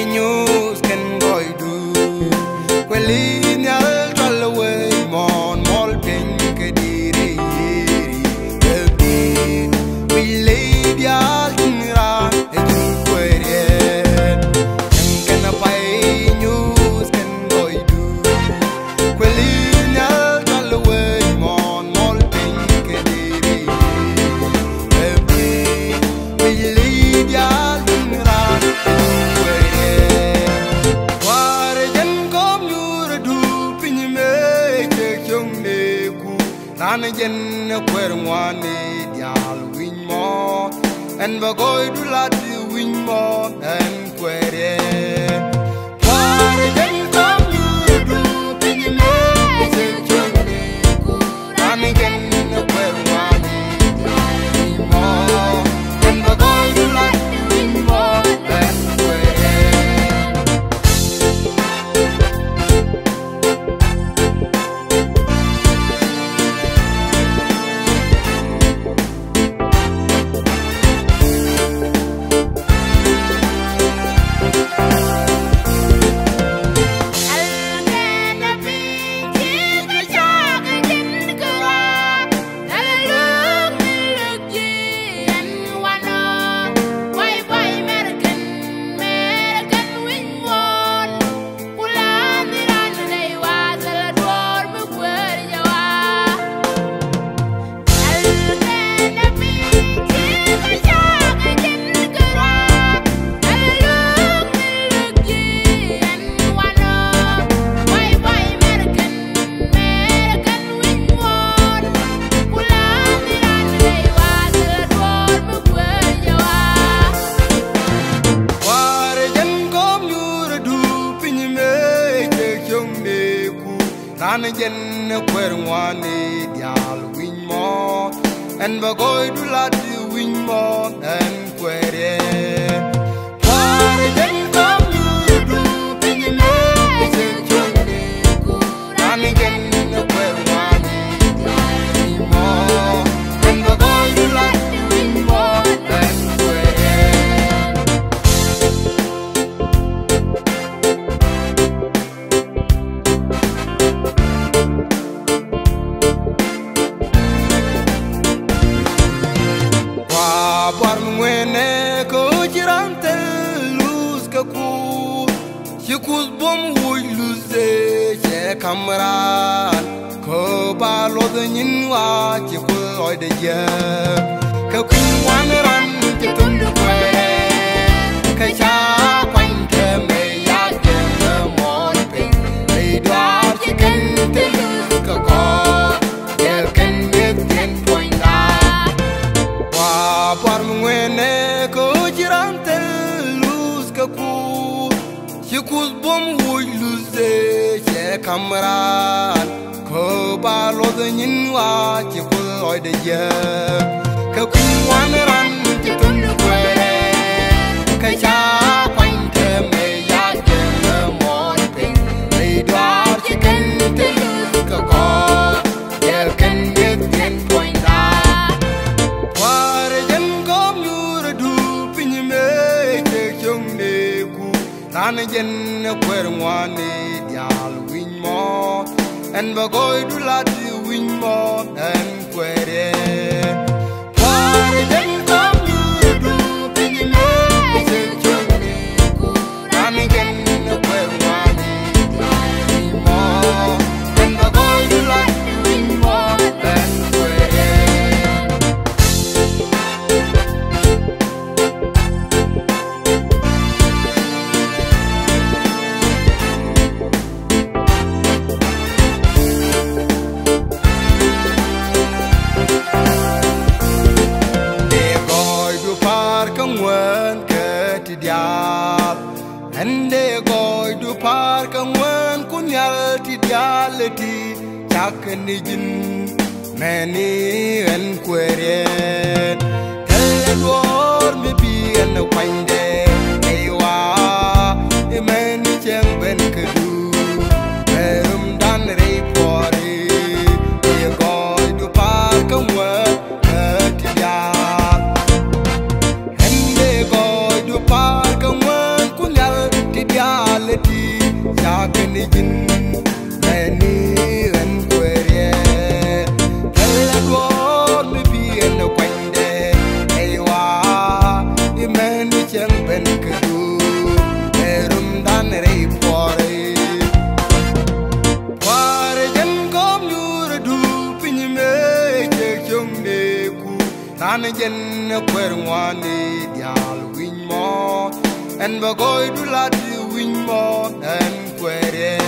news can boy do. Quelli nyal trallaway mon mol pink diri. We laid y'all in ra and query. Can a pay news can boy do. Quelli nyal trallaway mon mol pink diri. We laid y'all in ra and query. What a gen come you do pin me take young neku. Nana gen a query one y'all win more. And we're going to let you win more and query. What a gen come you do pin me take young neku. Nana gen a query one y'all win more. And we're going to let you win more and query. Nana gen a query one y'all win more. And we're going to let you win more and query. What a gen come you do pin me take young neku. Nana gen a query one y'all win more. And we're going to let you win more and query. When go girante lose kaku, you could bomb would lose the camera. Ko balo the ninwa, you could avoid the year. Kaku one run to the way. Kacha point me like the morning. They do you can take a call. You can give 10 point. When go girante lose kaku, you could bomb would lose the camera. Ko balo the ninwa, you could avoid the year. Kaku one run to the way. Kacha point me like the morning. They do you can take a call. You can give 10 point. Nana gen a query one y'all win more. And we're going to let you win more and query. What a gen come you do pin me take young neku. Nana gen a query one y'all win more. And we're going to let you win more and query. And they go to park and one kunyal tidiality, Jack and Nijin, many and query. Tell the war me be and the wine day, Ewa, a man can ben canoe, Verum done rape for it. They go to park and one, and they go to park and one kunyal. jin meni en querie ella duor me bien no quende eiwa I meni chen ben kudu erum dan rei pore ware jen kom yur du pinyi me che chong de ku nan jen kwer ngwani dial win mo en bagoy du la di win mo en querie